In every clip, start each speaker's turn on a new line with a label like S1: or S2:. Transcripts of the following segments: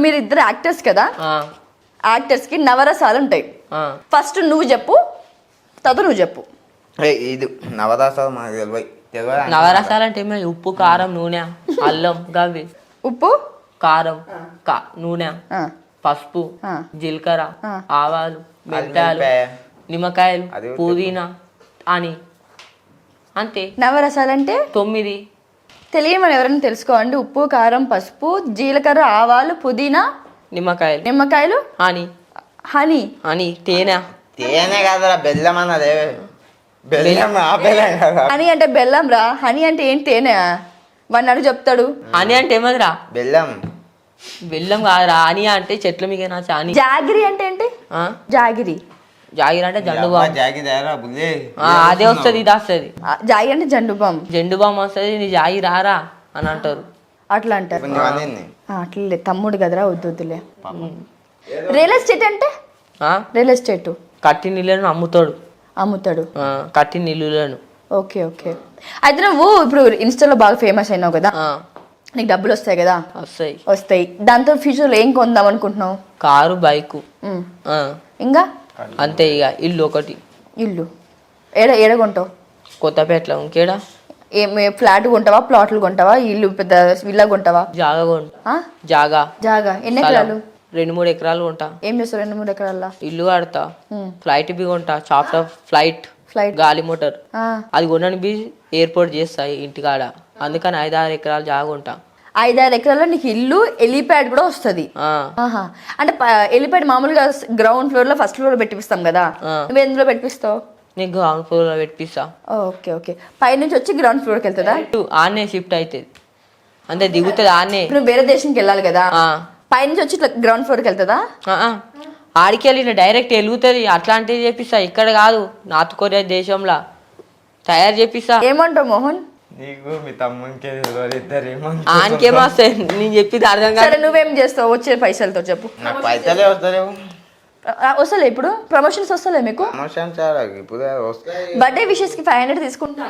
S1: మీరిద్దరు యాక్టర్స్ కదా, యాక్టర్స్ కి నవరసాలు ఉంటాయి. ఫస్ట్ నువ్వు చెప్పు, తర్వాత నువ్వు చెప్పు.
S2: ఇది నవరసాలు మనకు తెలియదు.
S3: నవరసాలు అంటే ఉప్పు, కారం, నూనె, అల్లం, గవి.
S1: ఉప్పు,
S3: కారం, నూనె, పసుపు, జీలకర్ర, ఆవాలు, మెంతాలు, నిమ్మకాయలు, పుదీనా అని అంతే.
S1: నవరసాలు అంటే
S3: 9.
S1: తెలియమని ఎవరైనా తెలుసుకోండి. ఉప్పు, కారం, పసుపు, జీలకర్ర, ఆవాలు, పుదీనా, నిమ్మకాయలు, హనీ.
S2: తేనె కాదురా, బెల్లం అన్నదే. బెల్లం
S1: హనీ అంటే బెల్లం రా. హనీ అంటే ఏంటి? తేనె. వాడిని అడుగు చెప్తాడు.
S3: హనీ అంటే ఏమదిరా?
S2: బెల్లం
S3: కాదురా. హనీ అంటే చెట్ల మీద నాచి.
S1: జాగిరి అంటే ఏంటి? జాగిరి
S3: అంటే జండు బామ్. అదే వస్తుంది, ఇది వస్తుంది.
S1: జాగి అంటే జండు
S3: బామ్ వస్తుంది. నీ జాగి రారా అని అంటారు.
S1: అట్లా అంటారు. అట్లే తమ్ముడు కదరా, వద్దులే. రియల్ ఎస్టేట్ అంటే? రియల్ ఎస్టేట్
S3: కట్టి నీళ్ళను అమ్ముతాడు. కట్టి నీళ్ళను.
S1: ఓకే. అయితే నువ్వు ఇప్పుడు ఇన్స్టాలో బాగా ఫేమస్ అయినావు కదా, నీకు డబ్బులు వస్తాయి కదా? వస్తాయి. దాంతో ఫ్యూచర్ లో ఏం కొందాం అనుకుంటున్నావు?
S3: కారు, బైకు,
S1: ఇంకా
S3: అంతే. ఇక ఇల్లు ఒకటి.
S1: ఇల్లు ఏడ కొంటావు?
S3: కొత్తపేటలో. ఇంకేడా?
S1: ఫ్లాట్ కొంటావా, ప్లాట్లు కొంటావా, ఇల్లు పెద్ద విల్లా కొంటావా? జాగా ఎన్ని ఎకరాలు?
S3: 2-3 ఎకరాలు కొంటా.
S1: ఏం చేస్తావు 2-3 ఎకరాల్లో?
S3: ఇల్లు కడతా, ఫ్లైట్ బి కొంటా, చాప్టర్ ఫ్లైట్ గాలి మోటార్ అది కొనని బి ఎయిర్పోర్ట్ చేస్తా ఇంటికాడ. అందుకని 5-6 ఎకరాలు జాగా ఉంటా.
S1: 5-6 ఎకరాల్లో నీకు ఇల్లు, ఎలిప్యాడ్ కూడా వస్తుంది. అంటే ఎలిప్యాడ్ మామూలుగా గ్రౌండ్ ఫ్లోర్ లో, ఫస్ట్ ఫ్లోర్ లో పెట్టిస్తాం కదా, నువ్వు ఎందులో పెట్టిస్తావు?
S3: నీకు గ్రౌండ్ ఫ్లోర్ లో పెట్టిస్తా.
S1: ఓకే. పైనుంచి వచ్చి గ్రౌండ్ ఫ్లోర్ కి వెళ్తుందా?
S3: ఆన్నే షిఫ్ట్ అవుతుంది, అంటే దిగుతుంది ఆన్నే.
S1: నువ్వు వేరే దేశంకి వెళ్ళాలి కదా, పైనుంచి వచ్చి ఇట్లా గ్రౌండ్ ఫ్లోర్ కి వెళ్తుందా?
S3: ఆడికి వెళ్ళి డైరెక్ట్ వెలుగుతుంది. అట్లాంటివి చేపిస్తా. ఇక్కడ కాదు, నార్త్ కొరియా దేశంలో తయారు చేపిస్తా.
S1: ఏమంటావు మోహన్?
S3: ఆనికేమో వస్తాయి, నేను చెప్పింది అర్థం కాదు.
S1: నువ్వేం చేస్తావు వచ్చే పైసలతో చెప్పు. వస్తలే ఇప్పుడు ప్రమోషన్స్ వస్తలే మీకు? బర్త్డే విషెస్ కి 500 తీసుకుంటా.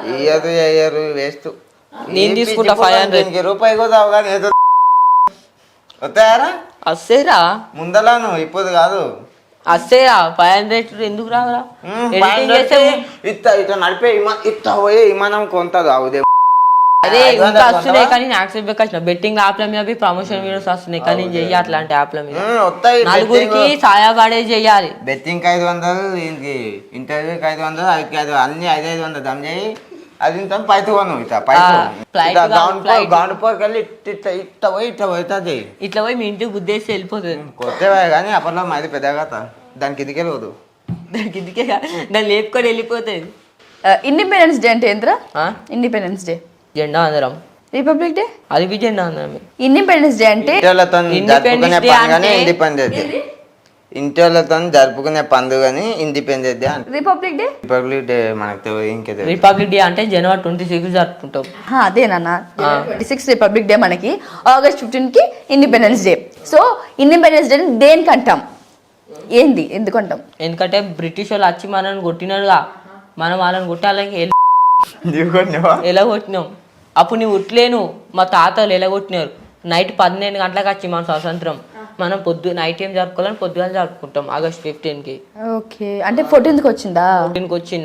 S3: నేను తీసుకుంటా 500
S2: రూపాయి కూడా
S3: వస్తేరా
S2: ముందలాను, ఇప్పుడు కాదు.
S3: వస్తేరా 500 ఎందుకు రావరా?
S2: ఇట్లా నడిపే ఇట్లా పోయే విమానం కొంత అవుదే.
S3: అదే ఇంకా వస్తున్నాయి కానీ నాకు బెట్టింగ్ యాప్ల మీద ప్రమోషన్ వీడియోస్ వస్తున్నాయి కానీ నేను చెయ్యి అట్లాంటి యాప్ల మీద. నలుగురికి సాయపడే చెయ్యాలి.
S2: బెట్టింగ్ 500, ఇంటర్వ్యూకి 500, అవికి 500, అన్ని 500 దమ్ చేయి. అది పైతు
S3: ఇట్లా పోయి మీ ఇంటికి గుద్దేసి వెళ్ళిపోతుంది.
S2: కొత్తవే కానీ అప్పట్లో మాది పెద్దగా దానికి కిందికే లేదు,
S3: దాన్ని లేపుకొని వెళ్ళిపోతుంది.
S1: ఇండిపెండెన్స్ డే అంటే ఏంట్రా? ఇండిపెండెన్స్ డే
S3: జెండా అందరం,
S1: రిపబ్లిక్ డే
S3: అది బి జెండా అందరం.
S1: ఇండిపెండెన్స్ డే అంటే
S2: ఇంటర్లతో జరుపుకునే పండుగని ఇండిపెండెన్స్ డే.
S1: రిపబ్లిక్
S2: డే మనకు ఇంకేదో.
S3: రిపబ్లిక్ డే అంటే January 26 జరుపుకుంటాం.
S1: అదేనా? 26 రిపబ్లిక్ డే, మనకి August 15 కి independence day. So independence day దేనికి అంటాం? ఏంది ఎందుకంటాం?
S3: ఎందుకంటే బ్రిటిష్ వాళ్ళు వచ్చి మనల్ని కొట్టినారుగా, మనం వాళ్ళని కొట్టాలని ఎలా కొట్టినాం. అప్పుడు నువ్వు ఉట్లేను, మా తాతలు ఎలా కొట్టినారు. నైట్ 12 గంటలకు వచ్చి మన స్వాతంత్రం. మనం నైట్ ఏం జరుపుకోవాలని పొద్దుగా జరుపుకుంటాం August 15 కి.
S1: ఓకే, అంటే 14 కి వచ్చిందా?
S3: 14 కి వచ్చింది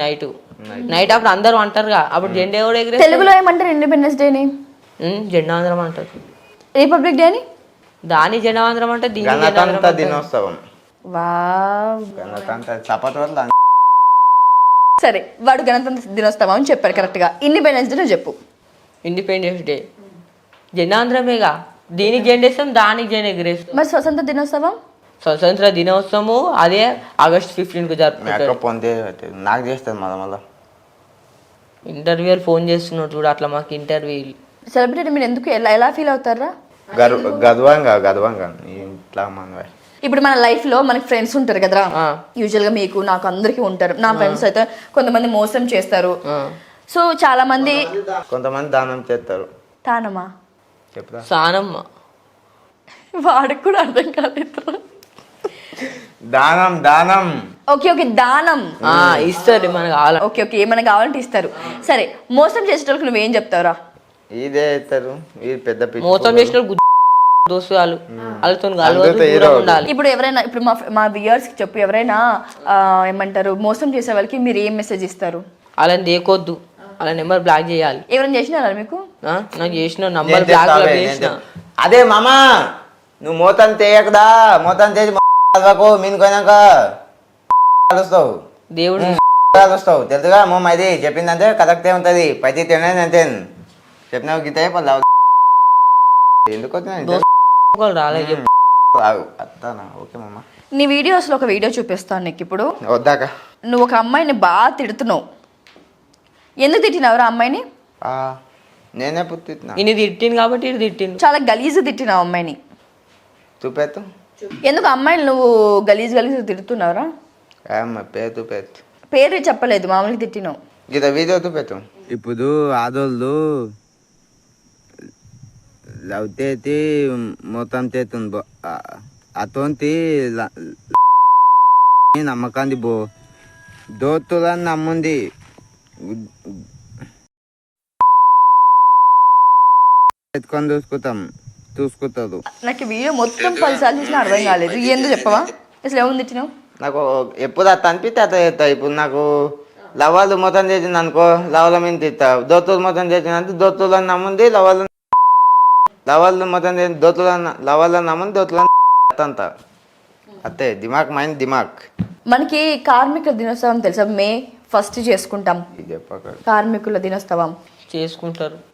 S3: నైట్. అప్పుడు అందరూ అంటారుగా, అప్పుడు జెండా కూడా ఎగిరే.
S1: తెలుగులో ఏమంటారు ఇండిపెండెన్స్ డేని?
S3: జెండా ఆంధ్రం అంటారు.
S1: రిపబ్లిక్ డే ని
S3: దాని జెండా ఆంధ్రం అంటే
S2: గణతంత్ర దినోత్సవం.
S1: సరే, వాడు గణతంత్ర దినోత్సవం అని చెప్పారు కరెక్ట్ గా. ఇండిపెండెన్స్ డే చెప్పు.
S3: ఇండిపెండెన్స్ డే జెండా ఆంధ్రమేగా, దీనికి జెండా వేస్తాం, దానికి జెండా ఎగిరేస్తాం.
S1: మరి స్వతంత్ర దినోత్సవం?
S3: స్వతంత్ర దినోత్సవము అదే August 15 కు జరుపుకుంటారు.
S2: నాకు చేస్తుంది మళ్ళా
S3: ఇంటర్వ్యూలు ఫోన్ చేస్తున్నాడు చూడు, అట్లా మాకు ఇంటర్వ్యూ.
S1: సెలబ్రిటీ మీరు ఎందుకు ఎలా ఫీల్ అవుతారా?
S2: గర్వంగా ఇట్లా మన
S1: ఇప్పుడు మన లైఫ్ లో మనకి ఫ్రెండ్స్ ఉంటారు కదరా, యూజువల్ గా మీకు నాకు అందరికి ఉంటారు. నా ఫ్రెండ్స్ అయితే కొంతమంది మోసం చేస్తారు. సో చాలా మంది,
S2: కొంతమంది దానం చేస్తారు.
S1: దానమా?
S3: సానమ్మ
S1: వాడికి కూడా అర్థం కాలేదు.
S2: దానం.
S1: ఓకే, దానం
S3: ఇస్తారు మనకు కావాలి.
S1: ఓకే, ఏమైనా కావాలంటే ఇస్తారు. సరే, మోసం చేసేటోళ్ళకి నువ్వేం చెప్తావురా?
S2: ఇదే ఇస్తారు. ఇది పెద్ద
S3: మోసం చేసిన దోస్తు వాళ్ళతో కలవద్దు, దూరం ఉండాలి.
S1: ఇప్పుడు ఎవరైనా ఇప్పుడు మా వ్యూయర్స్ కి చెప్పు, ఎవరైనా ఏమంటారు మోసం చేసే వాళ్ళకి మీరు ఏం మెసేజ్ ఇస్తారు?
S3: వాళ్ళని దేకొద్దు, వాళ్ళ నెంబర్ బ్లాక్ చేయాలి.
S1: ఎవరైనా చేసినారా మీకు?
S3: నాకు చేసిన నంబర్ బ్లాక్ చేసిన.
S2: అదే మామా నువ్వు మోతం చేయకదా, మోతం చేసి మీనుకోయినాక కలుస్తావు,
S3: దేవుడు
S2: కలుస్తావు తెలుసుగా. మోమ ఇది చెప్పిందంటే కరెక్టే ఉంటుంది, పైకి తినలేదు అంతే చెప్పినావు గీత ఎందుకు
S3: రాలేదు.
S2: ఓకే మామ.
S1: నీ వీడియోస్ లో ఒక వీడియో చూపిస్తాను నీకు ఇప్పుడు.
S2: వద్దాక
S1: నువ్వు ఒక అమ్మాయిని బాగా తిడుతున్నావు. ఎందుకు తిట్టినావు అమ్మాయిని?
S2: నేనే పుట్టినా
S3: ఇన్ని తిట్టింది కాబట్టి ఇది తిట్టింది.
S1: చాలా గలీజు తిట్టినావు అమ్మాయిని.
S2: చూపెత్తు.
S1: ఎందుకు అమ్మాయిని నువ్వు గలీజు తిడుతున్నావురా?
S2: పేరు
S1: పేరు చెప్పలేదు, మామూలుగా తిట్టినావు.
S2: గీత వీడియో చూపెత్తు. ఇప్పుడు ఆదోళ్ళు లవ్ చేతి మొత్తం చేతుంది అతోంటి నమ్మకాన్ని దోస్తులని నమ్ముంది ఎత్తుకొని చూసుకుంటారు.
S1: నాకు వీడియో మొత్తం 10 సార్లు చూసినా అర్థం కాలేదు. ఎందుకు చెప్పవా అసలు ఏముంది తిట్టినావు?
S2: నాకు ఎప్పుడు అట్లా అనిపిస్తే అట్లా చేస్తా. ఇప్పుడు నాకు లవాళ్ళు మొత్తం చేసింది అనుకో, లవాళ్ళ మీద తిస్తావు. దోస్తులు మొత్తం చేసిందంటే దోస్తులని నమ్ముంది లవాళ్ళు మొత్తం చేసి లవాళ్ళని నమ్ముంది దోస్తులని అంతా అంతే. దిమాక్ మైండ్ దిమాక్.
S1: మనకి కార్మికుల దినోత్సవం తెలుసా? May 1st చేసుకుంటాం. కార్మికుల దినోత్సవం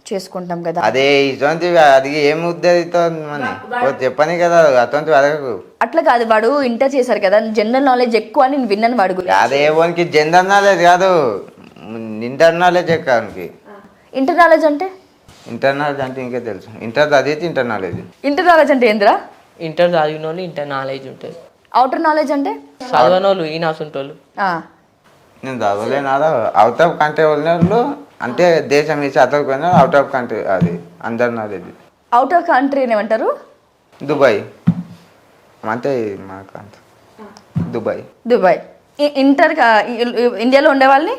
S1: చేసుకుంటాం కదా.
S2: అదే ఇటువంటి అది ఏం ఉద్దేశిస్తుంది మన చెప్పని కదా అటువంటి అడగకు.
S1: అట్లా కాదు, వాడు ఇంటర్ చేశారు కదా, జనరల్ నాలెడ్జ్ ఎక్కువ అని నేను విన్నాను. వాడు
S2: అదే ఓనికి జనరల్ నాలెడ్జ్ కాదు, ఇంటర్ నాలెడ్జ్ ఎక్కడానికి.
S1: ఇంటర్ నాలెడ్జ్ అంటే?
S2: ఇంటర్ నాలెడ్జ్ అంటే ఇంకే తెలుసు. ఇంటర్ చదివితే ఇంటర్ నాలెడ్జ్.
S1: ఇంటర్ నాలెడ్జ్ అంటే ఏందిరా?
S3: ఇంటర్ చదివిన వాళ్ళు ఇంటర్ నాలెడ్జ్ ఉంటుంది.
S1: అవుటర్ నాలెడ్జ్ అంటే
S3: చదవని వాళ్ళు ఈ నాసుంటోళ్ళు.
S2: నేను చదవలేనారా, అవుట్ ఆఫ్ కంట్రీ వాళ్ళు అంటే దేశం ఇచ్చి అతకపోయినా అవుట్ ఆఫ్ కంట్రీ, అది అందరు నాలెడ్జ్.
S1: అవుట్ ఆఫ్ కంట్రీ ఏమంటారు?
S2: దుబాయ్ అంటే మాకు అంత దుబాయ్.
S1: ఇంటర్ ఇండియాలో ఉండే వాళ్ళని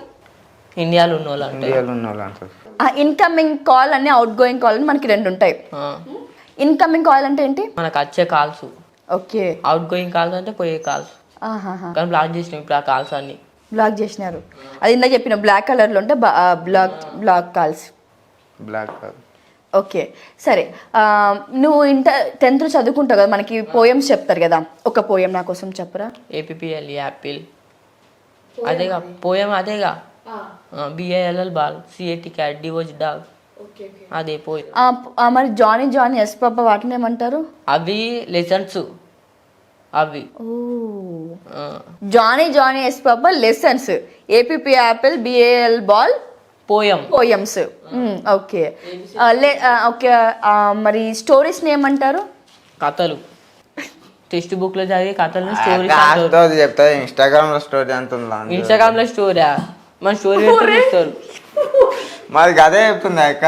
S3: ఇండియాలో ఉన్న వాళ్ళు
S2: అంటారు.
S1: ఇన్కమింగ్ కాల్ అని అవుట్ గోయింగ్ కాల్ అని మనకి 2 ఉంటాయి. ఇన్కమింగ్ కాల్ అంటే ఏంటి?
S3: మనకు వచ్చే calls.
S1: Okay.
S3: Out going calls అంటే పోయే కాల్స్. కానీ బ్లాక్ చేసినాం ఇప్పుడు ఆ కాల్స్ అన్ని.
S1: బ్లాక్ చేసినారు. అది ఇందాక చెప్పిన బ్లాక్ కలర్లో ఉంటే బ్లాక్ కాల్స్. ఓకే సరే. నువ్వు 10th చదువుకుంటావు కదా, మనకి పోయమ్స్ చెప్తారు కదా, ఒక పోయం నా కోసం చెప్పరా?
S3: APPL యాపిల్ అదేగా పోయం, అదేగా. BALL ball, CAT cat, DOG dog, అదే పోయం.
S1: మరి జానీ ఎస్ పాప వాటిని ఏమంటారు?
S3: అవి లెసన్స్. అవి
S1: Johnny yes papa lessons, APP apple, BAL ball poems. Okay okay. మరి స్టోరీస్ ని ఏమంటారు?
S3: కథలు. టెక్స్ట్ బుక్ లో చదివే కథలు స్టోరీ
S2: చెప్తారు. ఇన్స్టాగ్రామ్ లో స్టోరీ అంటుందా?
S3: ఇన్స్టాగ్రామ్ లో స్టోరీయా? మన స్టోరీ పెడతారు.
S2: మాది అదే చెప్తుంది అక్క,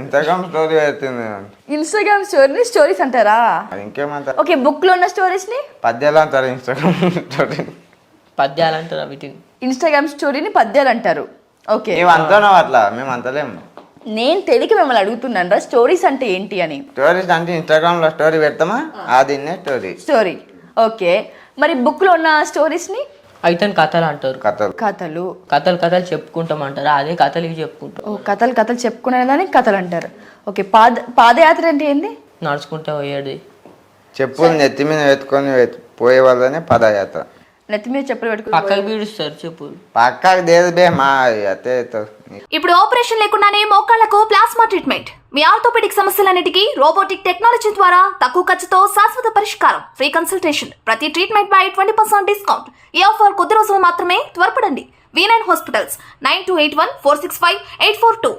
S2: ఇన్స్టాగ్రామ్ స్టోరీ పెడుతుంది.
S1: ఇన్స్టాగ్రామ్ స్టోరీస్ అంటారా?
S2: ఇంకేమంటారు?
S1: ఓకే. బుక్ లో ఉన్న స్టోరీస్ ని
S2: పద్యాలు అంటారు. ఇన్స్టాగ్రామ్ స్టోరీ
S3: పద్యాలు అంటారు. వీటిని
S1: ఇన్స్టాగ్రామ్ స్టోరీని పద్యాలు అంటారు. ఓకే.
S2: మేము అంటున్నాం అట్లా, మేము అంతలేము.
S1: నేను తెలియక మిమ్మల్ని అడుగుతున్నాను రా, స్టోరీస్ అంటే ఏంటి అని.
S2: స్టోరీస్ అంటే ఇన్స్టాగ్రామ్ లో స్టోరీ పెడతామా, అది స్టోరీ.
S1: ఓకే. మరి బుక్ లో ఉన్న స్టోరీస్ ని
S3: అయితే కథలు అంటారు.
S1: కథలు
S3: చెప్పుకుంటాం అంటారు. అదే కథలు ఇవి చెప్పుకుంటాం.
S1: కథలు చెప్పుకునేదాన్ని కథలు అంటారు. ఓకే. పాదయాత్ర అంటే ఏంది?
S3: నడుచుకుంటా పోయేది.
S2: చెప్పులు నెత్తి మీద పెట్టుకొని పోయే వాళ్ళనే పాదయాత్ర.
S1: నెత్తి మీద చెప్పులు పెట్టుకుని
S3: పక్కకు పీడుస్తారు చెప్పులు.
S2: పక్కకు దేదు బే మా అతే.
S4: ఇప్పుడు ఆపరేషన్ లేకుండానే మోకాళ్లకు ప్లాస్మా ట్రీట్మెంట్. మీ ఆర్థోపెడిక్ సమస్యలన్నిటికీ రోబోటిక్ టెక్నాలజీ ద్వారా తక్కువ ఖర్చుతో శాశ్వత పరిష్కారం. Free consultation. ప్రతి ట్రీట్మెంట్ పై 20% డిస్కౌంట్. ఈ ఆఫర్ కొద్ది రోజులు మాత్రమే. త్వరపడండి. V9 hospitals 9281465842.